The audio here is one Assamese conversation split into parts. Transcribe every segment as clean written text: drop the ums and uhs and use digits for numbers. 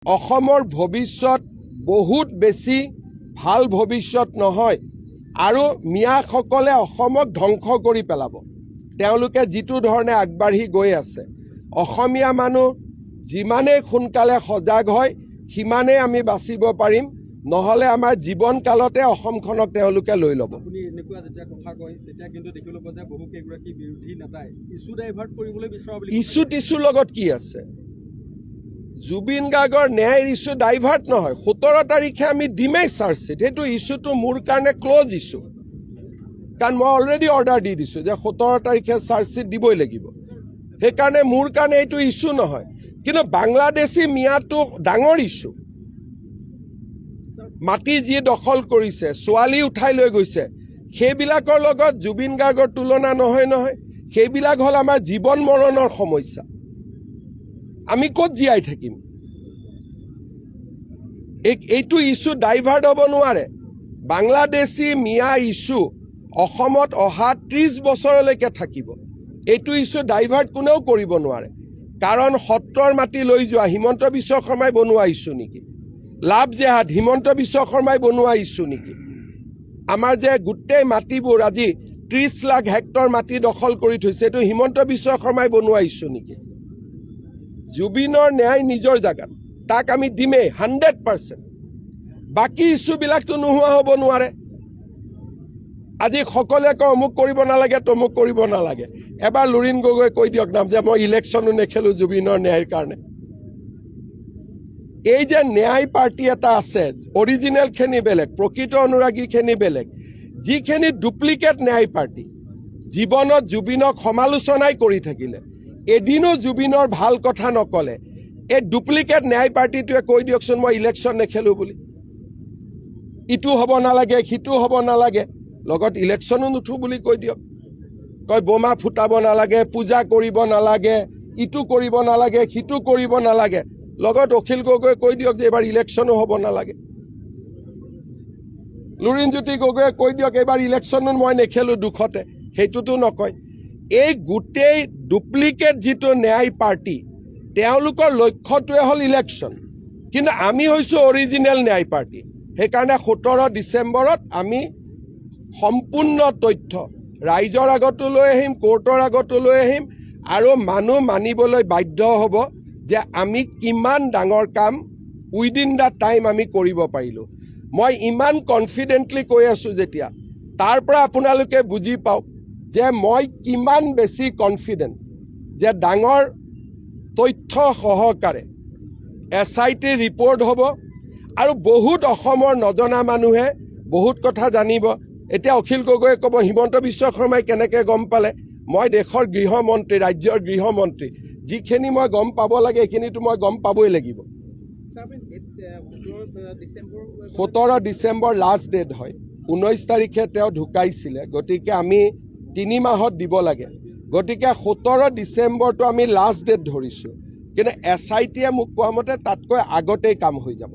অসমৰ ভৱিষ্যত বহুত বেছি ভাল ভৱিষ্যত নহয় আৰু মিয়াসকলে অসমক ধ্বংস কৰি পেলাব। তেওঁলোকে যিটো ধৰণে আগবাঢ়ি গৈ আছে, অসমীয়া মানুহ যিমানেই সোনকালে সজাগ হয় সিমানেই আমি বাচিব পাৰিম, নহ'লে আমাৰ জীৱন কালতে অসমখনক তেওঁলোকে লৈ ল'ব। আপুনি এনেকুৱা যেতিয়া কথা কয় তেতিয়া কিন্তু দেখিবলৈ পোৱা যায় বহু কেইগৰাকী বিৰোধী নেতাই ইছ্যু ডাইভাৰ্ট কৰিবলৈ বিচৰা বুলি। ইছ্যু টিছুৰ লগত কি আছে? জুবিন গাৰ্গৰ ন্যায়ৰ ইছ্যু ডাইভাৰ্ট নহয়। 17 তাৰিখে আমি দিমেই চাৰ্জশ্বিট। সেইটো ইছ্যুটো মোৰ কাৰণে ক্ল'জ ইছ্যু, কাৰণ মই অলৰেডি অৰ্ডাৰ দি দিছোঁ যে 17 তাৰিখে চাৰ্জশ্বিট দিবই লাগিব। সেইকাৰণে মোৰ কাৰণে এইটো ইছ্যু নহয়, কিন্তু বাংলাদেশী মিয়াটো ডাঙৰ ইছ্যু। মাটি যি দখল কৰিছে, ছোৱালী উঠাই লৈ গৈছে, সেইবিলাকৰ লগত জুবিন গাৰ্গৰ তুলনা নহয় নহয়। সেইবিলাক হ'ল আমাৰ জীৱন মৰণৰ সমস্যা। আমি ক'ত জীয়াই থাকিম? এইটো ইছ্যু ডাইভাৰ্ট হ'ব নোৱাৰে। বাংলাদেশী মিয়া ইছ্যু অসমত অহা 30 বছৰলৈকে থাকিব। এইটো ইছ্যু ডাইভাৰ্ট কোনেও কৰিব নোৱাৰে, কাৰণ সত্ৰৰ মাটি লৈ যোৱা হিমন্ত বিশ্ব শৰ্মাই বনোৱা ইছ্যু নেকি? লাভ জেহাদ হিমন্ত বিশ্ব শৰ্মাই বনোৱা ইছ্যু নেকি? আমাৰ যে গোটেই মাটিবোৰ আজি 30 লাখ হেক্টৰ মাটি দখল কৰি থৈছে, এইটো হিমন্ত বিশ্ব শৰ্মাই বনোৱা ইছ্যু নেকি? জুবিনৰ ন্যায় নিজৰ জেগাত, তাক আমি দিমেই 100%। বাকী ইছ্যুবিলাকতো নোহোৱা হ'ব নোৱাৰে। আজি সকলোৱে কয় অমুক কৰিব নালাগে, তমুক কৰিব নালাগে। এবাৰ লুৰিণ গগৈ কৈ দিয়ক নাম যে মই ইলেকশ্যনো নেখেলোঁ জুবিনৰ ন্যায়ৰ কাৰণে। এই যে ন্যায় পাৰ্টি এটা আছে, অৰিজিনেলখিনি বেলেগ, প্ৰকৃত অনুৰাগীখিনি বেলেগ। যিখিনি ডুপ্লিকেট ন্যায় পাৰ্টি জীৱনত জুবিনক সমালোচনাই কৰি থাকিলে, এদিনো জুবিনৰ ভাল কথা নকলে, এই ডুপ্লিকেট ন্যায় পাৰ্টিটোৱে কৈ দিয়কচোন মই ইলেকশ্যন নেখেলোঁ বুলি। ইটো হ'ব নালাগে, সিটো হ'ব নালাগে, লগত ইলেকশ্যনো নুঠো বুলি কৈ দিয়ক। কয় বোমা ফুটাব নালাগে, পূজা কৰিব নালাগে, ইটো কৰিব নালাগে, সিটো কৰিব নালাগে, লগত অখিল গগৈয়ে কৈ দিয়ক যে এইবাৰ ইলেকশ্যনো হ'ব নালাগে। লুৰিণজ্যোতি গগৈয়ে কৈ দিয়ক এইবাৰ ইলেকশ্যনো মই নেখেলোঁ দুখতে, সেইটোতো নকয়। এই গোটেই ডুপ্লিকেট যিটো ন্যায় পাৰ্টি, তেওঁলোকৰ লক্ষ্যটোৱে হ'ল ইলেকশ্যন, কিন্তু আমি হৈছোঁ অৰিজিনেল ন্যায় পাৰ্টি। সেইকাৰণে 17 ডিচেম্বৰত আমি সম্পূৰ্ণ তথ্য ৰাইজৰ আগতো লৈ আহিম, কোৰ্টৰ আগতো লৈ আহিম, আৰু মানুহ মানিবলৈ বাধ্য হ'ব যে আমি কিমান ডাঙৰ কাম উইদিন দ্য টাইম আমি কৰিব পাৰিলোঁ। মই ইমান কনফিডেণ্টলি কৈ আছোঁ যেতিয়া, তাৰ পৰা আপোনালোকে বুজি পাওক যে মই কিমান বেছি কনফিডেণ্ট যে ডাঙৰ তথ্য সহকাৰে SIT ৰিপৰ্ট হ'ব, আৰু বহুত অসমৰ নজনা মানুহে বহুত কথা জানিব। এতিয়া অখিল গগৈয়ে ক'ব হিমন্ত বিশ্ব শৰ্মাই কেনেকৈ গম পালে? মই দেশৰ গৃহমন্ত্ৰী, ৰাজ্যৰ গৃহমন্ত্ৰী, যিখিনি মই গম পাব লাগে সেইখিনিতো মই গম পাবই লাগিব। 17 ডিচেম্বৰ লাষ্ট ডেট হয়। 19 তাৰিখে তেওঁ ঢুকাইছিলে, গতিকে আমি 3 মাহত দিব লাগে। গতিকে 17 ডিচেম্বৰটো আমি লাষ্ট ডেট ধৰিছোঁ, কিন্তু SITয়ে মোক কোৱা মতে তাতকৈ আগতেই কাম হৈ যাব।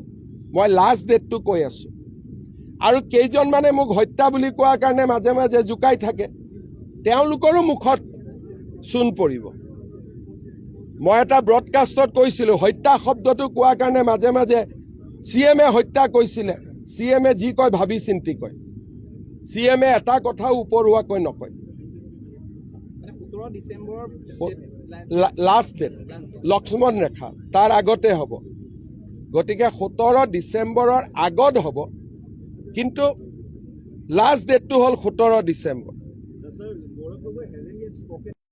মই লাষ্ট ডেটটো কৈ আছোঁ। আৰু কেইজনমানে মোক হত্যা বুলি কোৱাৰ কাৰণে মাজে মাজে জোকাই থাকে, তেওঁলোকৰো মুখত চূণ পৰিব। মই এটা ব্ৰডকাষ্টত কৈছিলোঁ, হত্যা শব্দটো কোৱাৰ কাৰণে মাজে মাজে CMয়ে হত্যা কৈছিলে। CMয়ে যি কয় ভাবি চিন্তি কয়, CMয়ে এটা কথাও উপৰুৱাকৈ নকয়। লাষ্ট ডেট লক্ষ্মণ ৰেখা, তাৰ আগতে হ'ব। গতিকে 17 ডিচেম্বৰৰ আগত হ'ব, কিন্তু লাষ্ট ডেটটো হ'ল 17 ডিচেম্বৰ।